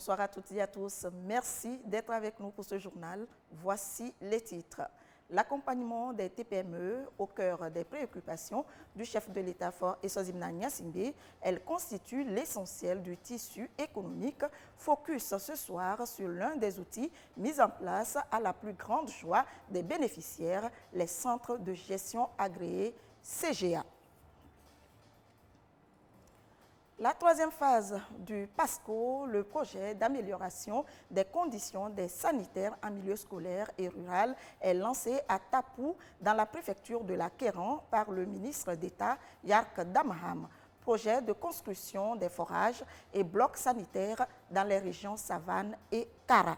Bonsoir à toutes et à tous. Merci d'être avec nous pour ce journal. Voici les titres. L'accompagnement des TPME au cœur des préoccupations du chef de l'État Faure Eswazimna Gnassingbé, elle constitue l'essentiel du tissu économique. Focus ce soir sur l'un des outils mis en place à la plus grande joie des bénéficiaires, les centres de gestion agréés CGA. La troisième phase du PASCO, le projet d'amélioration des conditions des sanitaires en milieu scolaire et rural, est lancé à Tapou, dans la préfecture de la Kéran, par le ministre d'État Yark Damham. Projet de construction des forages et blocs sanitaires dans les régions Savane et Kara.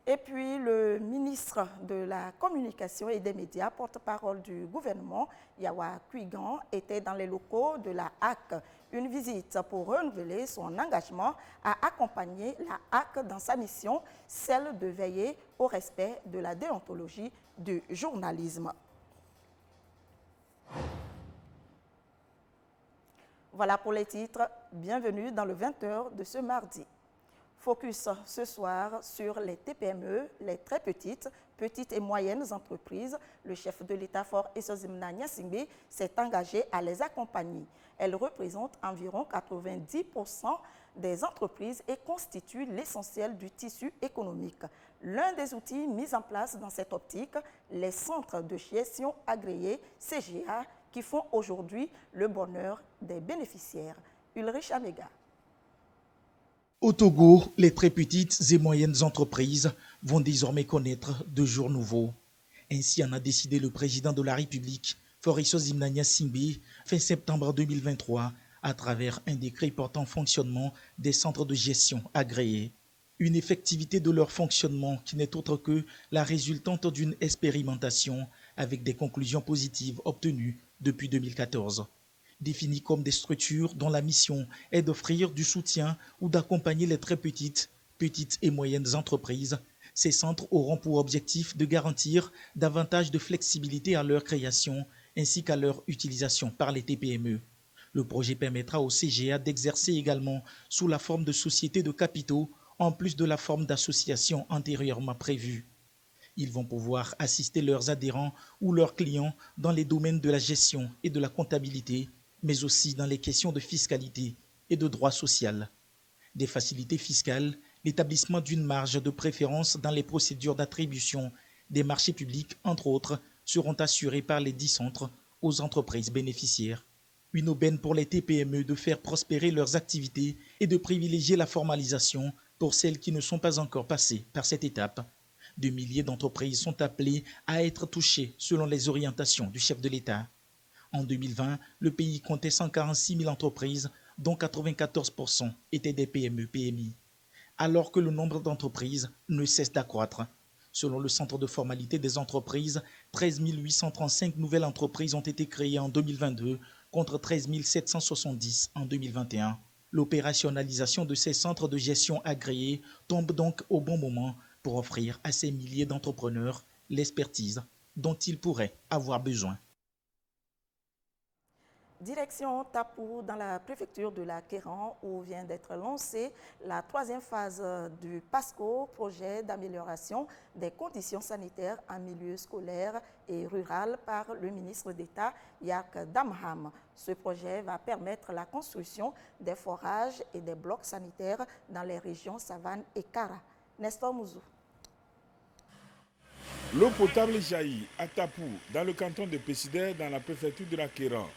Et puis, le ministre de la Communication et des Médias, porte-parole du gouvernement, Yawa Kuigan, était dans les locaux de la HAC. Une visite pour renouveler son engagement à accompagner la HAC dans sa mission, celle de veiller au respect de la déontologie du journalisme. Voilà pour les titres. Bienvenue dans le 20h de ce mardi. Focus ce soir sur les TPME, les très petites et moyennes entreprises. Le chef de l'État Faure Eswazimna Gnassingbé s'est engagé à les accompagner. Elles représentent environ 90% des entreprises et constituent l'essentiel du tissu économique. L'un des outils mis en place dans cette optique, les centres de gestion agréés CGA, qui font aujourd'hui le bonheur des bénéficiaires. Ulrich Amega. Au Togo, les très petites et moyennes entreprises vont désormais connaître de jours nouveaux. Ainsi en a décidé le président de la République, Faure Eswazimna Gnassingbé, fin septembre 2023, à travers un décret portant fonctionnement des centres de gestion agréés. Une effectivité de leur fonctionnement qui n'est autre que la résultante d'une expérimentation avec des conclusions positives obtenues depuis 2014. Définis comme des structures dont la mission est d'offrir du soutien ou d'accompagner les très petites et moyennes entreprises, ces centres auront pour objectif de garantir davantage de flexibilité à leur création ainsi qu'à leur utilisation par les TPME. Le projet permettra au CGA d'exercer également sous la forme de sociétés de capitaux en plus de la forme d'association antérieurement prévue. Ils vont pouvoir assister leurs adhérents ou leurs clients dans les domaines de la gestion et de la comptabilité, mais aussi dans les questions de fiscalité et de droit social. Des facilités fiscales, l'établissement d'une marge de préférence dans les procédures d'attribution des marchés publics, entre autres, seront assurés par les 10 centres aux entreprises bénéficiaires. Une aubaine pour les TPME de faire prospérer leurs activités et de privilégier la formalisation pour celles qui ne sont pas encore passées par cette étape. De milliers d'entreprises sont appelées à être touchées selon les orientations du chef de l'État. En 2020, le pays comptait 146 000 entreprises, dont 94% étaient des PME-PMI. Alors que le nombre d'entreprises ne cesse d'accroître. Selon le Centre de formalité des entreprises, 13 835 nouvelles entreprises ont été créées en 2022 contre 13 770 en 2021. L'opérationnalisation de ces centres de gestion agréés tombe donc au bon moment pour offrir à ces milliers d'entrepreneurs l'expertise dont ils pourraient avoir besoin. Direction Tapou, dans la préfecture de la Kéran, où vient d'être lancée la troisième phase du PASCO, projet d'amélioration des conditions sanitaires en milieu scolaire et rural, par le ministre d'État Yark Damham. Ce projet va permettre la construction des forages et des blocs sanitaires dans les régions Savane et Kara. Nestor Mouzou. L'eau potable jaillit à Tapou, dans le canton de Pessidère, dans la préfecture de la Kéran.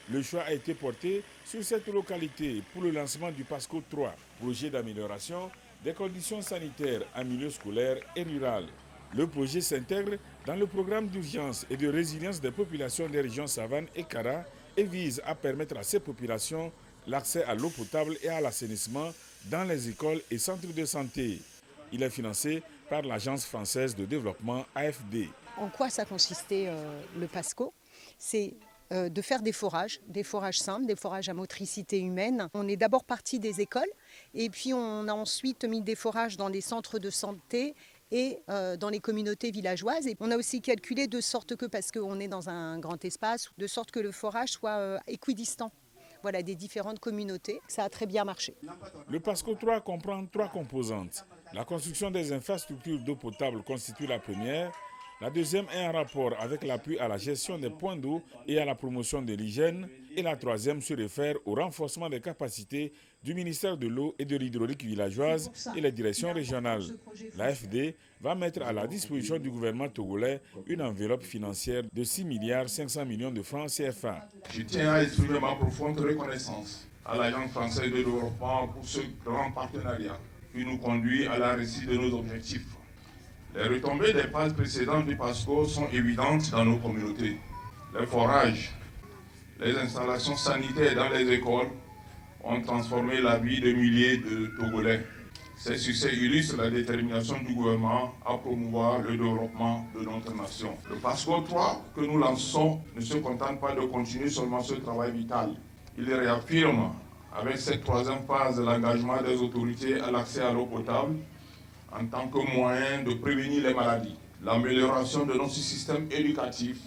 Le choix a été porté sur cette localité pour le lancement du PASCO 3, projet d'amélioration des conditions sanitaires en milieu scolaire et rural. Le projet s'intègre dans le programme d'urgence et de résilience des populations des régions Savane et Kara et vise à permettre à ces populations l'accès à l'eau potable et à l'assainissement dans les écoles et centres de santé. Il est financé par l'Agence française de développement AFD. En quoi ça consistait le PASCO? C'est de faire des forages simples, des forages à motricité humaine. On est d'abord parti des écoles et puis on a ensuite mis des forages dans les centres de santé et dans les communautés villageoises. Et on a aussi calculé de sorte que, parce qu'on est dans un grand espace, de sorte que le forage soit équidistant des différentes communautés. Ça a très bien marché. Le PASCO 3 comprend 3 composantes. La construction des infrastructures d'eau potable constitue la première. La deuxième est en rapport avec l'appui à la gestion des points d'eau et à la promotion de l'hygiène. Et la troisième se réfère au renforcement des capacités du ministère de l'eau et de l'hydraulique villageoise et les directions régionales. L'AFD va mettre à la disposition du gouvernement togolais une enveloppe financière de 6,5 milliards de francs CFA. Je tiens à exprimer ma profonde reconnaissance à l'Agence française de développement pour ce grand partenariat qui nous conduit à la réussite de nos objectifs. Les retombées des phases précédentes du PASCO sont évidentes dans nos communautés. Les forages, les installations sanitaires dans les écoles ont transformé la vie de milliers de Togolais. Ces succès illustrent la détermination du gouvernement à promouvoir le développement de notre nation. Le PASCO 3 que nous lançons ne se contente pas de continuer seulement ce travail vital. Il réaffirme avec cette troisième phase l'engagement des autorités à l'accès à l'eau potable en tant que moyen de prévenir les maladies, l'amélioration de notre système éducatif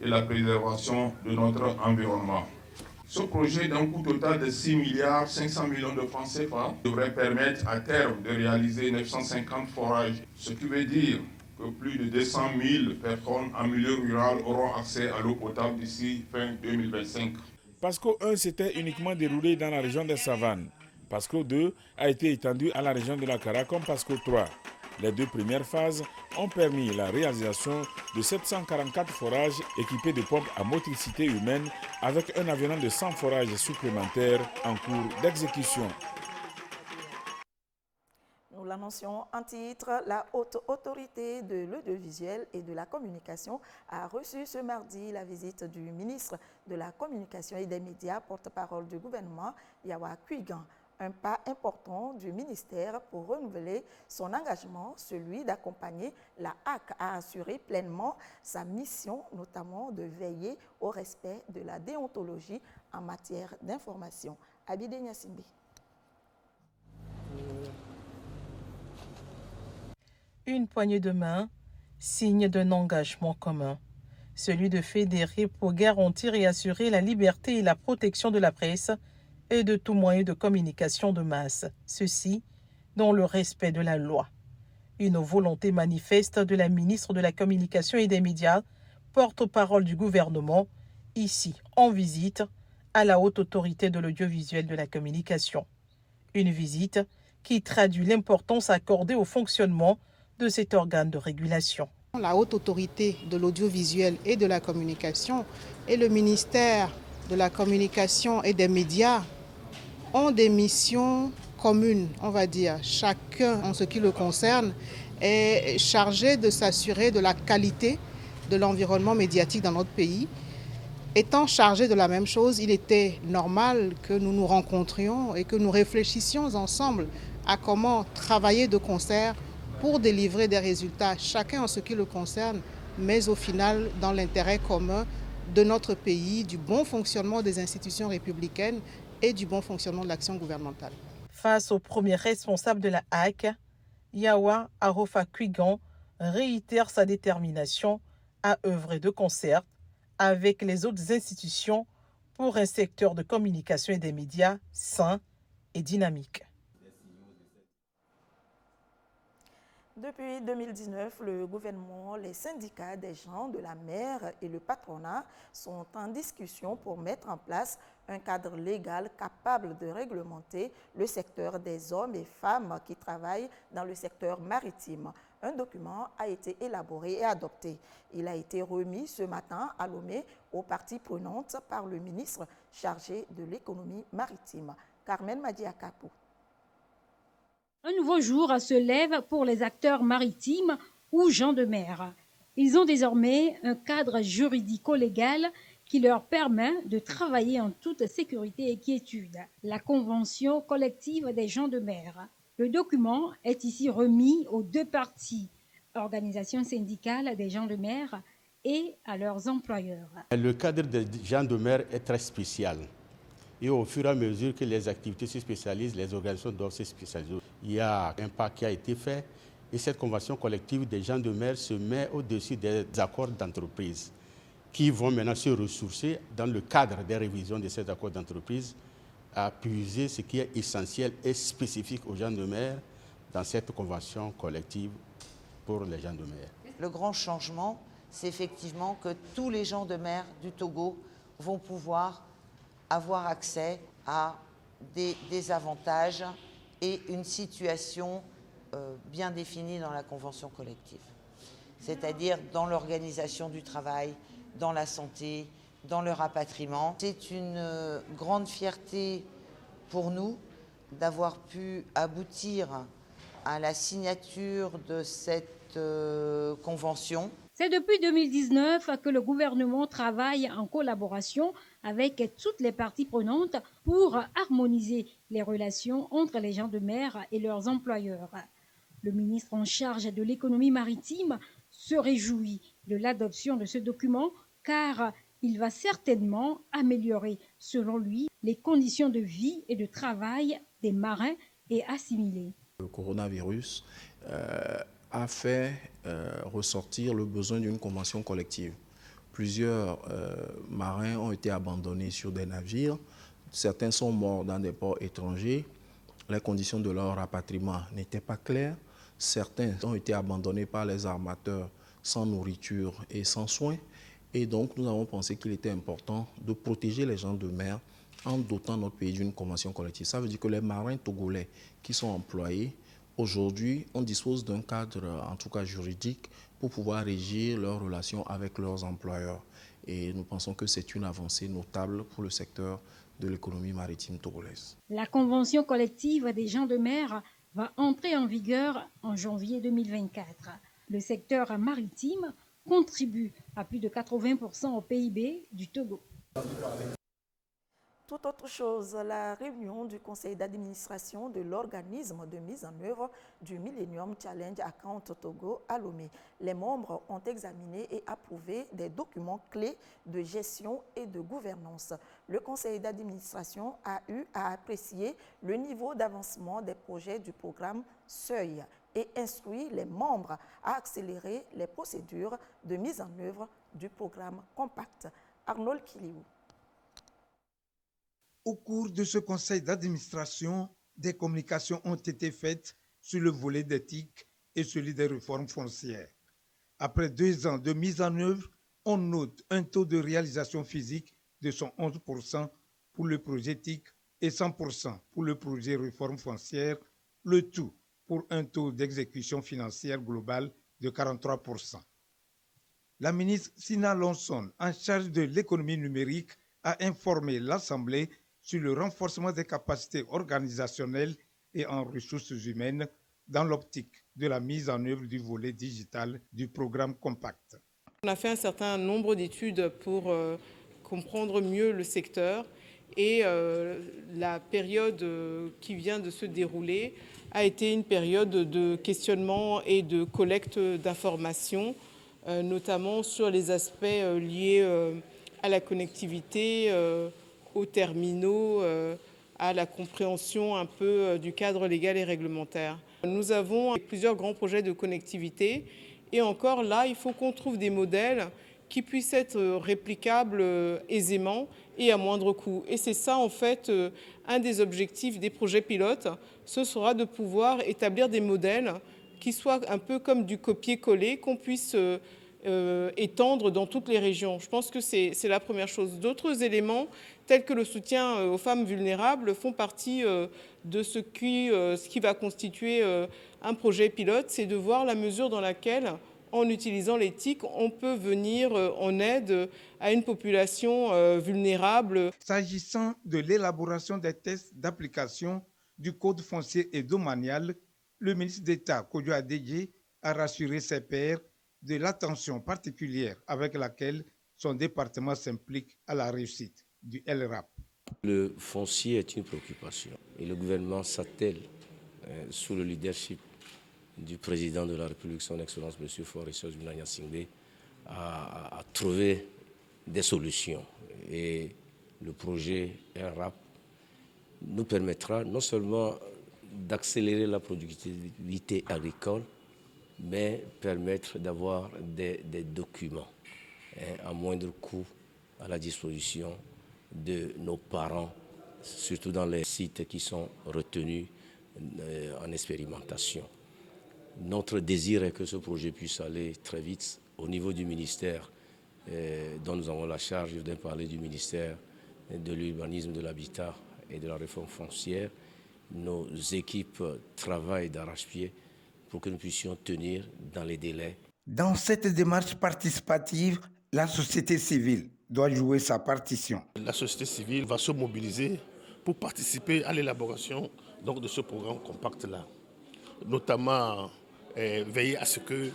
et la préservation de notre environnement. Ce projet d'un coût total de 6,5 milliards de francs CFA devrait permettre à terme de réaliser 950 forages, ce qui veut dire que plus de 200 000 personnes en milieu rural auront accès à l'eau potable d'ici fin 2025. PASCO 1 s'était uniquement déroulé dans la région des Savanes. PASCO 2 a été étendu à la région de la Kara comme PASCO 3. Les 2 premières phases ont permis la réalisation de 744 forages équipés de pompes à motricité humaine avec un avenant de 100 forages supplémentaires en cours d'exécution. Nous l'annoncions en titre, la Haute Autorité de l'Audiovisuel et de la Communication a reçu ce mardi la visite du ministre de la Communication et des Médias, porte-parole du gouvernement, Yawa Kuigan. Un pas important du ministère pour renouveler son engagement, celui d'accompagner la HAC à assurer pleinement sa mission, notamment de veiller au respect de la déontologie en matière d'information. Abidé Nyassimbi. Une poignée de main, signe d'un engagement commun, celui de fédérer pour garantir et assurer la liberté et la protection de la presse et de tout moyen de communication de masse, ceci dans le respect de la loi. Une volonté manifeste de la ministre de la Communication et des Médias, porte-parole du gouvernement, ici en visite à la Haute Autorité de l'Audiovisuel de la Communication. Une visite qui traduit l'importance accordée au fonctionnement de cet organe de régulation. La Haute Autorité de l'Audiovisuel et de la Communication et le ministère de la Communication et des Médias ont des missions communes, on va dire. Chacun, en ce qui le concerne, est chargé de s'assurer de la qualité de l'environnement médiatique dans notre pays. Étant chargé de la même chose, il était normal que nous nous rencontrions et que nous réfléchissions ensemble à comment travailler de concert pour délivrer des résultats, chacun en ce qui le concerne, mais au final dans l'intérêt commun de notre pays, du bon fonctionnement des institutions républicaines et du bon fonctionnement de l'action gouvernementale. Face au premier responsable de la HAC, Yawa Arofa Kuigan réitère sa détermination à œuvrer de concert avec les autres institutions pour un secteur de communication et des médias sain et dynamique. Depuis 2019, le gouvernement, les syndicats des gens de la mer et le patronat sont en discussion pour mettre en place un cadre légal capable de réglementer le secteur des hommes et femmes qui travaillent dans le secteur maritime. Un document a été élaboré et adopté. Il a été remis ce matin à Lomé aux parties prenantes par le ministre chargé de l'économie maritime, Carmen Madiakapo. Un nouveau jour se lève pour les acteurs maritimes ou gens de mer. Ils ont désormais un cadre juridico-légal qui leur permet de travailler en toute sécurité et quiétude. La Convention collective des gens de mer. Le document est ici remis aux deux parties, organisations syndicales des gens de mer et à leurs employeurs. Le cadre des gens de mer est très spécial. Et au fur et à mesure que les activités se spécialisent, les organisations doivent se spécialiser. Il y a un pas qui a été fait et cette convention collective des gens de mer se met au-dessus des accords d'entreprise. qui vont maintenant se ressourcer dans le cadre des révisions de cet accord d'entreprise à puiser ce qui est essentiel et spécifique aux gens de mer dans cette convention collective pour les gens de mer. Le grand changement, c'est effectivement que tous les gens de mer du Togo vont pouvoir avoir accès à des avantages et une situation bien définie dans la convention collective. C'est-à-dire dans l'organisation du travail, dans la santé, dans le rapatriement. C'est une grande fierté pour nous d'avoir pu aboutir à la signature de cette convention. C'est depuis 2019 que le gouvernement travaille en collaboration avec toutes les parties prenantes pour harmoniser les relations entre les gens de mer et leurs employeurs. Le ministre en charge de l'économie maritime se réjouit de l'adoption de ce document car il va certainement améliorer, selon lui, les conditions de vie et de travail des marins et assimilés. Le coronavirus a fait ressortir le besoin d'une convention collective. Plusieurs marins ont été abandonnés sur des navires. Certains sont morts dans des ports étrangers. Les conditions de leur rapatriement n'étaient pas claires. Certains ont été abandonnés par les armateurs sans nourriture et sans soins. Et donc, nous avons pensé qu'il était important de protéger les gens de mer en dotant notre pays d'une convention collective. Ça veut dire que les marins togolais qui sont employés, aujourd'hui, on dispose d'un cadre, en tout cas juridique, pour pouvoir régir leurs relations avec leurs employeurs. Et nous pensons que c'est une avancée notable pour le secteur de l'économie maritime togolaise. La convention collective des gens de mer va entrer en vigueur en janvier 2024. Le secteur maritime contribue à plus de 80% au PIB du Togo. Tout autre chose, la réunion du conseil d'administration de l'organisme de mise en œuvre du Millennium Challenge Account Togo à Lomé. Les membres ont examiné et approuvé des documents clés de gestion et de gouvernance. Le conseil d'administration a eu à apprécier le niveau d'avancement des projets du programme Seuil et instruit les membres à accélérer les procédures de mise en œuvre du programme Compact. Arnold Kiliou. Au cours de ce conseil d'administration, des communications ont été faites sur le volet d'éthique et celui des réformes foncières. Après 2 ans de mise en œuvre, on note un taux de réalisation physique de 111% pour le projet éthique et 100% pour le projet réforme foncière, le tout pour un taux d'exécution financière globale de 43%. La ministre Sina Lonson, en charge de l'économie numérique, a informé l'Assemblée sur le renforcement des capacités organisationnelles et en ressources humaines dans l'optique de la mise en œuvre du volet digital du programme Compact. On a fait un certain nombre d'études pour comprendre mieux le secteur et la période qui vient de se dérouler a été une période de questionnement et de collecte d'informations, notamment sur les aspects liés à la connectivité, aux terminaux, à la compréhension un peu du cadre légal et réglementaire. Nous avons plusieurs grands projets de connectivité et encore là, il faut qu'on trouve des modèles qui puissent être réplicables aisément et à moindre coût. Et c'est ça en fait un des objectifs des projets pilotes, ce sera de pouvoir établir des modèles qui soient un peu comme du copier-coller, qu'on puisse étendre dans toutes les régions. Je pense que c'est la première chose. D'autres éléments, tels que le soutien aux femmes vulnérables, font partie de ce qui va constituer un projet pilote, c'est de voir la mesure dans laquelle, en utilisant l'éthique, on peut venir en aide à une population vulnérable. S'agissant de l'élaboration des tests d'application du Code foncier et domanial, le ministre d'État, Kojo Adedje, a rassuré ses pairs de l'attention particulière avec laquelle son département s'implique à la réussite du LRAP. Le foncier est une préoccupation et le gouvernement s'attelle sous le leadership du président de la République, son Excellence M. Faure Issoze-Mnagna Singbe, à trouver des solutions. Et le projet LRAP nous permettra non seulement d'accélérer la productivité agricole, mais permettre d'avoir des documents à moindre coût à la disposition de nos parents, surtout dans les sites qui sont retenus en expérimentation. Notre désir est que ce projet puisse aller très vite au niveau du ministère dont nous avons la charge. Je voudrais parler du ministère de l'urbanisme, de l'habitat et de la réforme foncière. Nos équipes travaillent d'arrache-pied pour que nous puissions tenir dans les délais. Dans cette démarche participative, la société civile doit jouer sa partition. La société civile va se mobiliser pour participer à l'élaboration de ce programme compact-là. Notamment veiller à ce que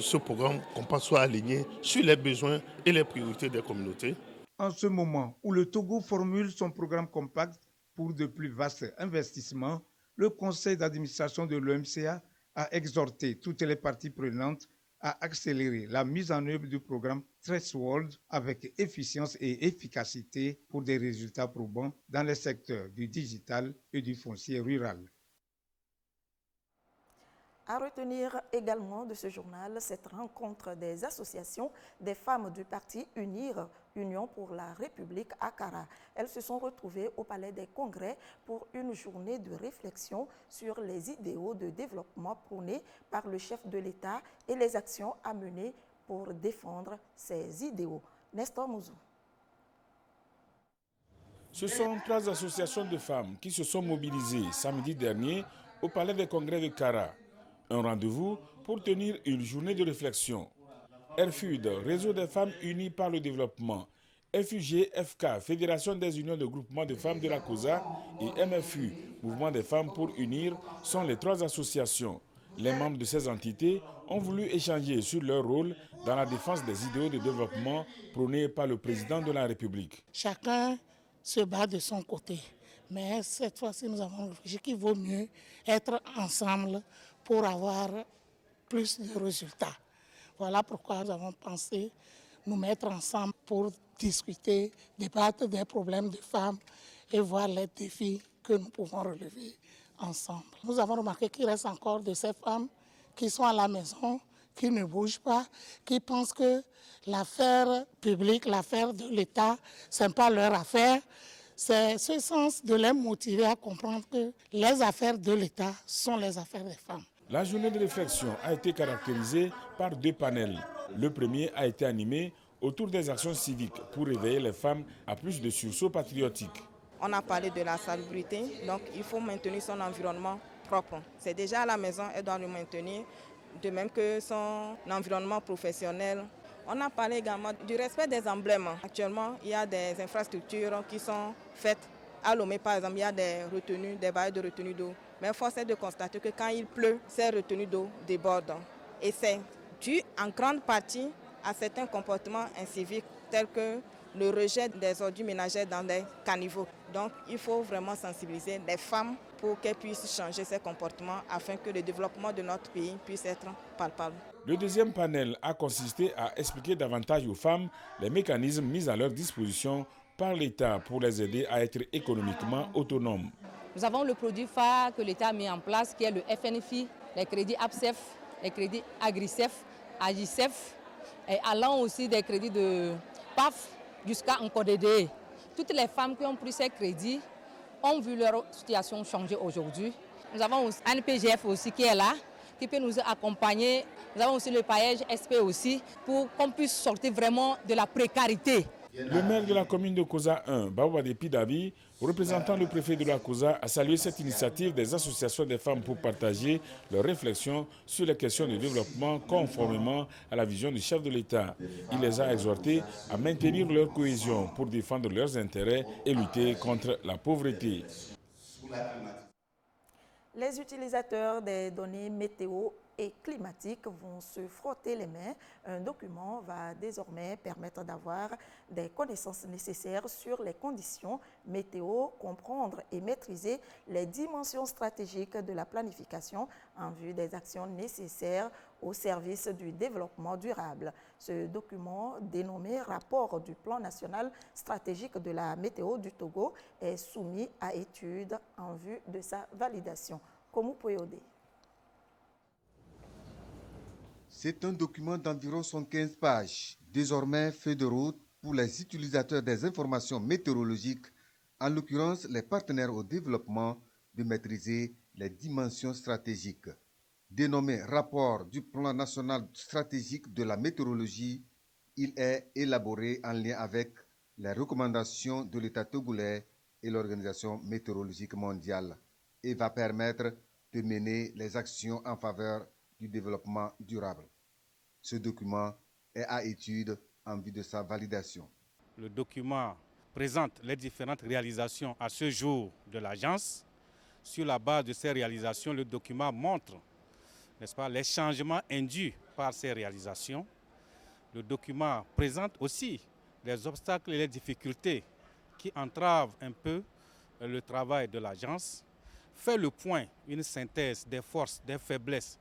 ce programme compact soit aligné sur les besoins et les priorités des communautés. En ce moment où le Togo formule son programme compact pour de plus vastes investissements, le conseil d'administration de l'OMCA a exhorté toutes les parties prenantes à accélérer la mise en œuvre du programme Threshold avec efficience et efficacité pour des résultats probants dans les secteurs du digital et du foncier rural. À retenir également de ce journal cette rencontre des associations des femmes du parti UNIR, Union pour la République à Kara. Elles se sont retrouvées au Palais des Congrès pour une journée de réflexion sur les idéaux de développement prônés par le chef de l'État et les actions à mener pour défendre ces idéaux. Nestor Mouzou. Ce sont 3 associations de femmes qui se sont mobilisées samedi dernier au Palais des Congrès de Kara. Un rendez-vous pour tenir une journée de réflexion. RFUD, Réseau des femmes unies par le développement, FUG-FK, Fédération des unions de groupement de femmes de la COSA, et MFU, Mouvement des femmes pour unir, sont les 3 associations. Les membres de ces entités ont voulu échanger sur leur rôle dans la défense des idéaux de développement prônés par le président de la République. Chacun se bat de son côté, mais cette fois-ci nous avons réfléchi qu'il vaut mieux être ensemble pour avoir plus de résultats. Voilà pourquoi nous avons pensé nous mettre ensemble pour discuter, débattre des problèmes des femmes et voir les défis que nous pouvons relever ensemble. Nous avons remarqué qu'il reste encore de ces femmes qui sont à la maison, qui ne bougent pas, qui pensent que l'affaire publique, l'affaire de l'État, ce n'est pas leur affaire. C'est ce sens de les motiver à comprendre que les affaires de l'État sont les affaires des femmes. La journée de réflexion a été caractérisée par 2 panels. Le premier a été animé autour des actions civiques pour réveiller les femmes à plus de sursaut patriotique. On a parlé de la salubrité, donc il faut maintenir son environnement propre. C'est déjà à la maison, elle doit le maintenir, de même que son environnement professionnel. On a parlé également du respect des emblèmes. Actuellement, il y a des infrastructures qui sont faites. À Lomé, par exemple, il y a des retenues, des barrières de retenue d'eau. Mais force est de constater que quand il pleut, ces retenues d'eau débordent. Et c'est dû en grande partie à certains comportements inciviques tels que le rejet des ordures ménagères dans des caniveaux. Donc il faut vraiment sensibiliser les femmes pour qu'elles puissent changer ces comportements afin que le développement de notre pays puisse être palpable. Le deuxième panel a consisté à expliquer davantage aux femmes les mécanismes mis à leur disposition par l'État pour les aider à être économiquement autonomes. Nous avons le produit phare que l'État a mis en place qui est le FNFI, les crédits APSEF, les crédits AgriCef, AGICEF, et allant aussi des crédits de PAF jusqu'à encore DDE. Toutes les femmes qui ont pris ces crédits ont vu leur situation changer aujourd'hui. Nous avons aussi un PGF aussi qui est là, qui peut nous accompagner. Nous avons aussi le paillage SP aussi pour qu'on puisse sortir vraiment de la précarité. Le maire de la commune de Kosa 1, Baouade Pidabi, représentant le préfet de la Kosa, a salué cette initiative des associations des femmes pour partager leurs réflexions sur les questions de développement conformément à la vision du chef de l'État. Il les a exhortés à maintenir leur cohésion pour défendre leurs intérêts et lutter contre la pauvreté. Les utilisateurs des données météo et climatiques vont se frotter les mains. Un document va désormais permettre d'avoir des connaissances nécessaires sur les conditions météo, comprendre et maîtriser les dimensions stratégiques de la planification en vue des actions nécessaires au service du développement durable. Ce document, dénommé Rapport du plan national stratégique de la météo du Togo, est soumis à étude en vue de sa validation. Komu Poyode. C'est un document d'environ 115 pages, désormais feuille de route pour les utilisateurs des informations météorologiques, en l'occurrence les partenaires au développement, de maîtriser les dimensions stratégiques. Dénommé Rapport du Plan national stratégique de la météorologie, il est élaboré en lien avec les recommandations de l'État togolais et l'Organisation météorologique mondiale et va permettre de mener les actions en faveur du développement durable. Ce document est à étude en vue de sa validation. Le document présente les différentes réalisations à ce jour de l'agence. Sur la base de ces réalisations, le document montre, n'est-ce pas, les changements induits par ces réalisations. Le document présente aussi les obstacles et les difficultés qui entravent un peu le travail de l'agence, fait le point, une synthèse des forces, des faiblesses,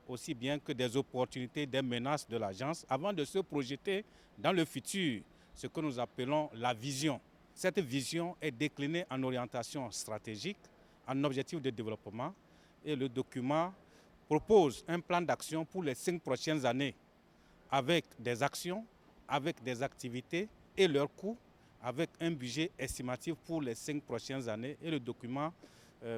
aussi bien que des opportunités, des menaces de l'agence, avant de se projeter dans le futur, ce que nous appelons la vision. Cette vision est déclinée en orientation stratégique, en objectif de développement, et le document propose un plan d'action pour les 5 prochaines années, avec des actions, avec des activités et leurs coûts, avec un budget estimatif pour les 5 prochaines années. Et le document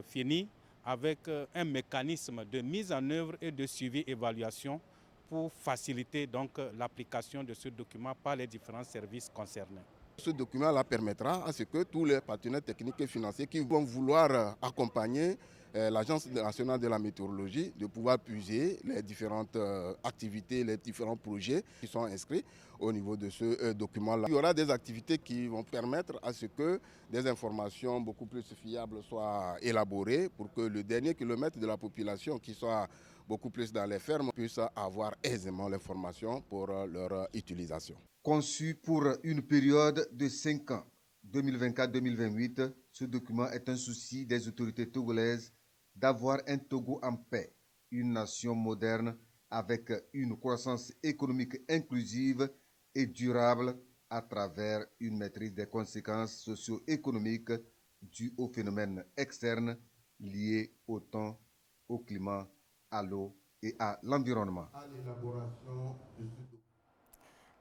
finit avec un mécanisme de mise en œuvre et de suivi-évaluation pour faciliter donc l'application de ce document par les différents services concernés. Ce document-là permettra à ce que tous les partenaires techniques et financiers qui vont vouloir accompagner l'Agence nationale de la météorologie de pouvoir puiser les différentes activités, les différents projets qui sont inscrits au niveau de ce document-là. Il y aura des activités qui vont permettre à ce que des informations beaucoup plus fiables soient élaborées pour que le dernier kilomètre de la population qui soit beaucoup plus dans les fermes puisse avoir aisément l'information pour leur utilisation. Conçu pour une période de 5 ans, 2024-2028, ce document est un souci des autorités togolaises d'avoir un Togo en paix, une nation moderne avec une croissance économique inclusive et durable à travers une maîtrise des conséquences socio-économiques dues aux phénomènes externes liés au temps, au climat, à l'eau et à l'environnement.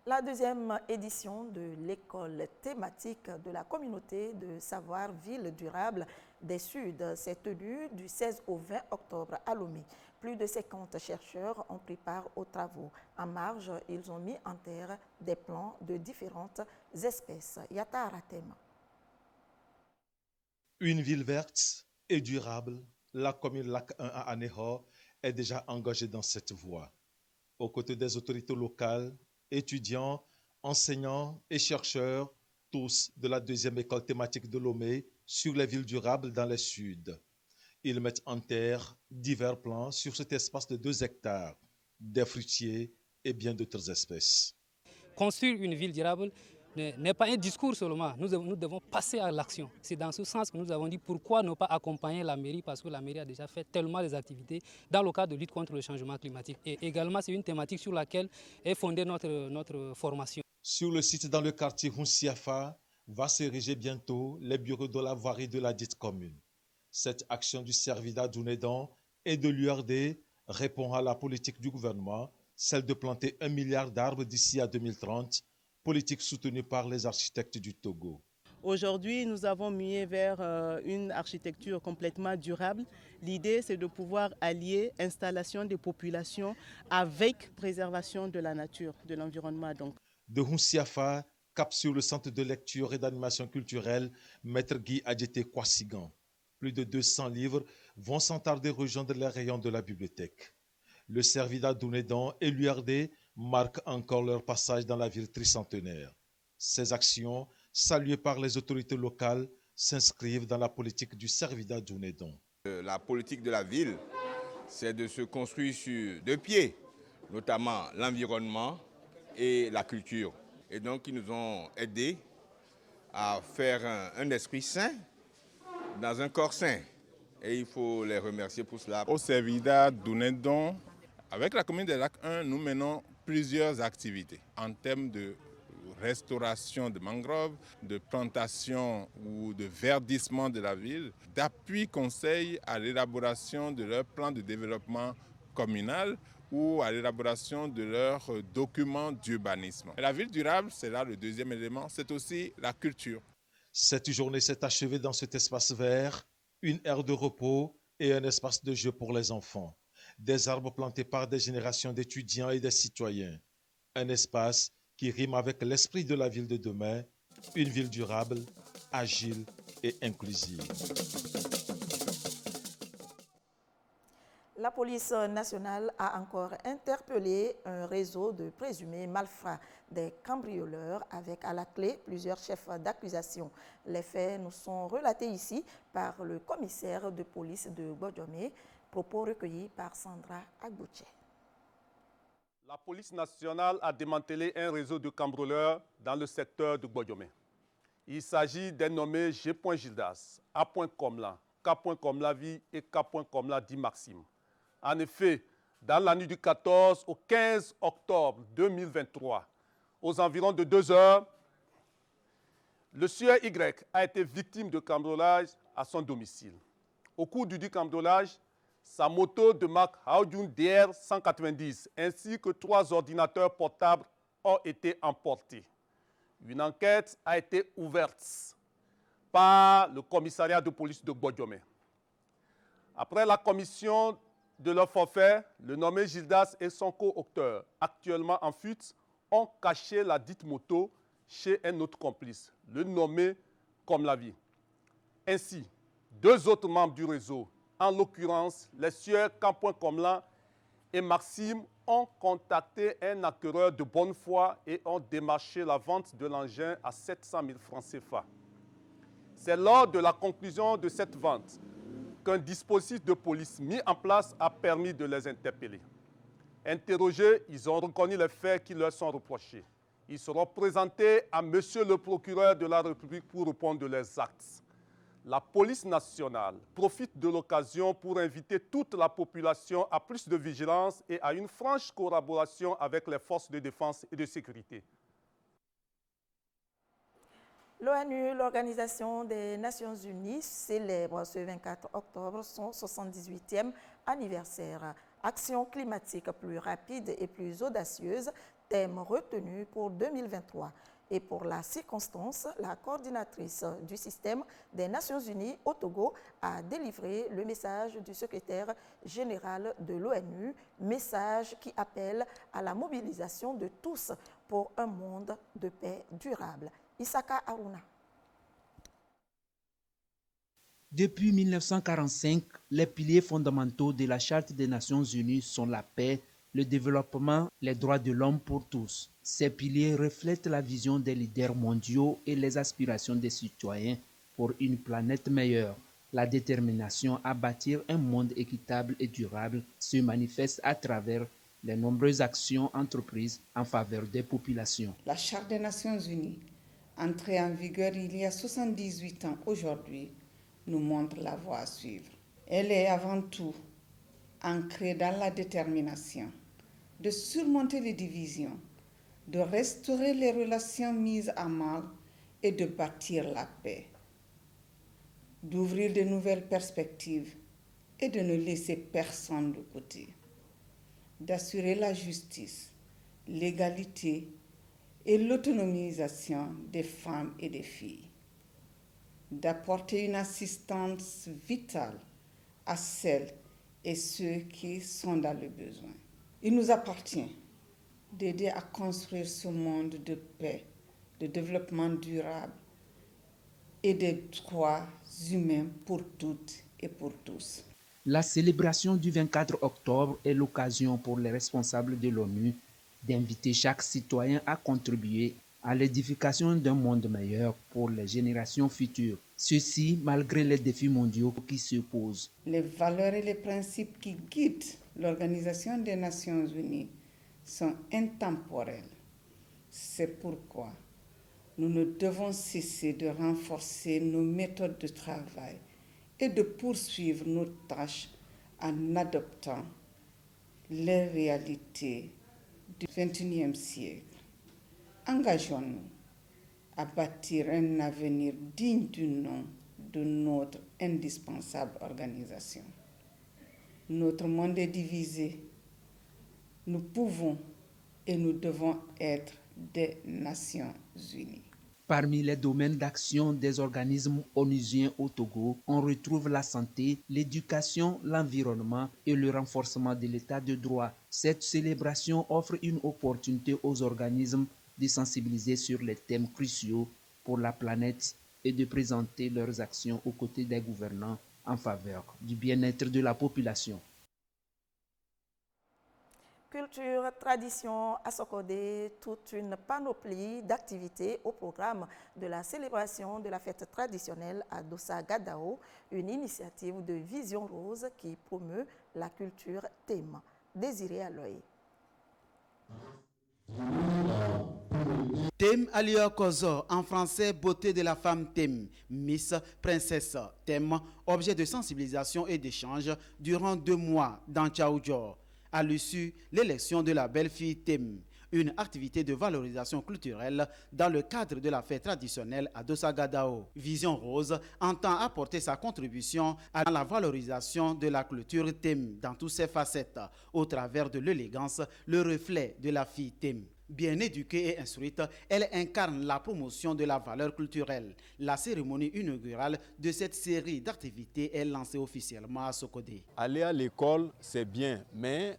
La deuxième édition de l'école thématique de la communauté de savoir ville durable des Suds s'est tenue du 16 au 20 octobre à Lomé. Plus de 50 chercheurs ont pris part aux travaux. En marge, ils ont mis en terre des plants de différentes espèces. Yata Aratema. Une ville verte et durable, la commune Lac 1 à Anéhor est déjà engagée dans cette voie. Aux côtés des autorités locales, étudiants, enseignants et chercheurs, tous de la deuxième école thématique de Lomé sur les villes durables dans les Suds. Ils mettent en terre divers plants sur cet espace de 2 hectares, des fruitiers et bien d'autres espèces. Construire une ville durable n'est pas un discours seulement, nous devons passer à l'action. C'est dans ce sens que nous avons dit pourquoi ne pas accompagner la mairie, parce que la mairie a déjà fait tellement des activités dans le cadre de lutte contre le changement climatique. Et également, c'est une thématique sur laquelle est fondée notre formation. Sur le site dans le quartier Hunsiafa, va s'ériger bientôt les bureaux de la voirie de la dite commune. Cette action du Servida d'Ounedan et de l'URD répond à la politique du gouvernement, celle de planter 1 milliard d'arbres d'ici à 2030, politique soutenue par les architectes du Togo. Aujourd'hui, nous avons mué vers une architecture complètement durable. L'idée, c'est de pouvoir allier installation des populations avec préservation de la nature, de l'environnement. De Hunsiafa, cap sur le centre de lecture et d'animation culturelle, Maître Guy Adjete Kwasigan. Plus de 200 livres vont sans tarder rejoindre les rayons de la bibliothèque. Le Servida d'Ounedan et l'URD marquent encore leur passage dans la ville tricentenaire. Ces actions, saluées par les autorités locales, s'inscrivent dans la politique du Servida d'Ounedan. La politique de la ville, c'est de se construire sur 2 pieds, notamment l'environnement et la culture. Et donc, ils nous ont aidés à faire un esprit sain dans un corps sain. Et il faut les remercier pour cela. Au Servida d'Ounedan, avec la commune de Lac 1, nous menons plusieurs activités en termes de restauration de mangroves, de plantation ou de verdissement de la ville, d'appui conseil à l'élaboration de leur plan de développement communal ou à l'élaboration de leurs documents d'urbanisme. La ville durable, c'est là le deuxième élément, c'est aussi la culture. Cette journée s'est achevée dans cet espace vert, une aire de repos et un espace de jeu pour les enfants. Des arbres plantés par des générations d'étudiants et des citoyens. Un espace qui rime avec l'esprit de la ville de demain, une ville durable, agile et inclusive. La police nationale a encore interpellé un réseau de présumés malfrats, des cambrioleurs, avec à la clé plusieurs chefs d'accusation. Les faits nous sont relatés ici par le commissaire de police de Gbodjomé, propos recueillis par Sandra Agbouche. La police nationale a démantelé un réseau de cambrioleurs dans le secteur de Gbodjomé. Il s'agit des nommés G. Gildas, A. Komla, K. Komlavi et K. Komladi Maxime. En effet, dans la nuit du 14 au 15 octobre 2023, aux environs de 2 heures, le sieur Y a été victime de cambriolage à son domicile. Au cours du cambriolage, sa moto de marque Audun DR 190 ainsi que 3 ordinateurs portables ont été emportés. Une enquête a été ouverte par le commissariat de police de Gbodjomé. Après la commission de leur forfait, le nommé Gildas et son co-auteur, actuellement en fuite, ont caché la dite moto chez un autre complice, le nommé Komlavi. Ainsi, 2 autres membres du réseau, en l'occurrence les sieurs Komla et Maxime, ont contacté un acquéreur de bonne foi et ont démarché la vente de l'engin à 700 000 francs CFA. C'est lors de la conclusion de cette vente qu'un dispositif de police mis en place a permis de les interpeller. Interrogés, ils ont reconnu les faits qui leur sont reprochés. Ils seront présentés à Monsieur le procureur de la République pour répondre de leurs actes. La police nationale profite de l'occasion pour inviter toute la population à plus de vigilance et à une franche collaboration avec les forces de défense et de sécurité. L'ONU, l'Organisation des Nations Unies, célèbre ce 24 octobre son 78e anniversaire. Action climatique plus rapide et plus audacieuse, thème retenu pour 2023. Et pour la circonstance, la coordinatrice du système des Nations Unies au Togo a délivré le message du secrétaire général de l'ONU, message qui appelle à la mobilisation de tous pour un monde de paix durable. Isaka Aruna. Depuis 1945, les piliers fondamentaux de la Charte des Nations Unies sont la paix, le développement, les droits de l'homme pour tous. Ces piliers reflètent la vision des leaders mondiaux et les aspirations des citoyens pour une planète meilleure. La détermination à bâtir un monde équitable et durable se manifeste à travers les nombreuses actions entreprises en faveur des populations. La Charte des Nations Unies, entrée en vigueur il y a 78 ans aujourd'hui, nous montre la voie à suivre. Elle est avant tout ancrée dans la détermination de surmonter les divisions, de restaurer les relations mises à mal et de bâtir la paix, d'ouvrir de nouvelles perspectives et de ne laisser personne de côté, d'assurer la justice, l'égalité et l'autonomisation des femmes et des filles, d'apporter une assistance vitale à celles et ceux qui sont dans le besoin. Il nous appartient d'aider à construire ce monde de paix, de développement durable et des droits humains pour toutes et pour tous. La célébration du 24 octobre est l'occasion pour les responsables de l'ONU d'inviter chaque citoyen à contribuer à l'édification d'un monde meilleur pour les générations futures. Ceci malgré les défis mondiaux qui se posent. Les valeurs et les principes qui guident l'Organisation des Nations Unies sont intemporels. C'est pourquoi nous ne devons cesser de renforcer nos méthodes de travail et de poursuivre nos tâches en adoptant les réalités du XXIe siècle. Engageons-nous à bâtir un avenir digne du nom de notre indispensable organisation. Notre monde est divisé, Nous pouvons et nous devons être des Nations Unies. Parmi les domaines d'action des organismes onusiens au Togo, on retrouve la santé, l'éducation, l'environnement et le renforcement de l'état de droit. Cette célébration offre une opportunité aux organismes de sensibiliser sur les thèmes cruciaux pour la planète et de présenter leurs actions aux côtés des gouvernants en faveur du bien-être de la population. Culture, tradition, à Sokodé, toute une panoplie d'activités au programme de la célébration de la fête traditionnelle à Dossa Gadao, une initiative de Vision Rose qui promeut la culture thème. Désiré Aloy. Thème Alia Kozo, en français beauté de la femme thème, Miss Princesse thème, objet de sensibilisation et d'échange durant 2 mois dans Tchaoudjor. À l'issue, l'élection de la belle-fille thème, une activité de valorisation culturelle dans le cadre de la fête traditionnelle à Dossa Gadao. Vision Rose entend apporter sa contribution à la valorisation de la culture thème dans toutes ses facettes, au travers de l'élégance, le reflet de la fille thème. Bien éduquée et instruite, elle incarne la promotion de la valeur culturelle. La cérémonie inaugurale de cette série d'activités est lancée officiellement à Sokodé. Aller à l'école, c'est bien, mais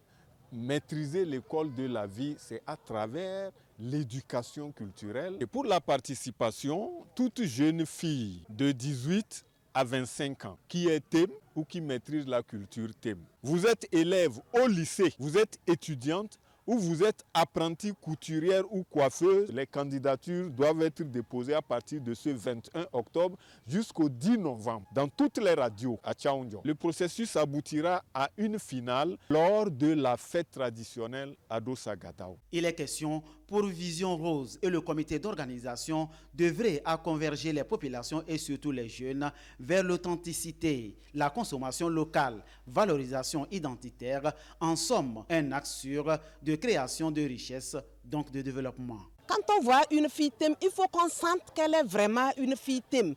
maîtriser l'école de la vie, c'est à travers l'éducation culturelle. Et pour la participation, toute jeune fille de 18 à 25 ans qui est thème ou qui maîtrise la culture thème. Vous êtes élève au lycée, vous êtes étudiante, ou vous êtes apprenti couturière ou coiffeuse, les candidatures doivent être déposées à partir de ce 21 octobre jusqu'au 10 novembre dans toutes les radios à Tchaoundjong. Le processus aboutira à une finale lors de la fête traditionnelle à Dossa Gadao. Il est question pour Vision Rose et le comité d'organisation d'œuvrer à converger les populations et surtout les jeunes vers l'authenticité, la consommation locale, valorisation identitaire, en somme un axe sûr de création de richesse, donc de développement. Quand on voit une fille thème, il faut qu'on sente qu'elle est vraiment une fille thème.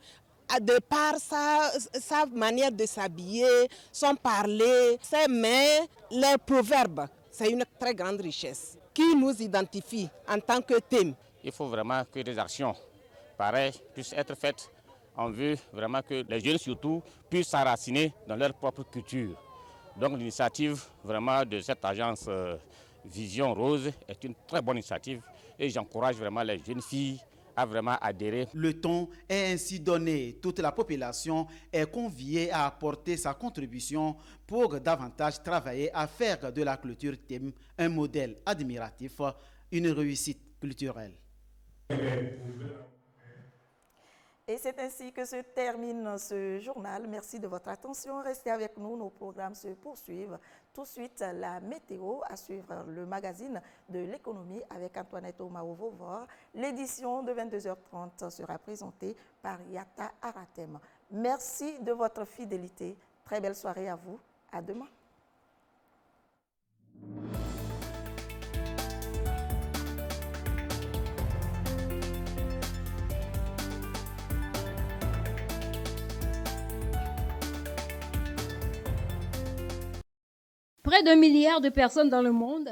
De par sa manière de s'habiller, son parler, ses mains, les proverbes, c'est une très grande richesse qui nous identifie en tant que thème. Il faut vraiment que des actions pareilles puissent être faites en vue vraiment que les jeunes surtout puissent s'enraciner dans leur propre culture. Donc l'initiative vraiment de cette agence Vision Rose est une très bonne initiative et j'encourage vraiment les jeunes filles à vraiment adhérer. Le ton est ainsi donné. Toute la population est conviée à apporter sa contribution pour davantage travailler à faire de la culture thème un modèle admiratif, une réussite culturelle. Et c'est ainsi que se termine ce journal. Merci de votre attention. Restez avec nous, nos programmes se poursuivent. Tout de suite, la météo, à suivre le magazine de l'économie avec Antoinette Omao-Vovor. L'édition de 22h30 sera présentée par Yata Aratem. Merci de votre fidélité. Très belle soirée à vous. À demain. Près d'1 milliard de personnes dans le monde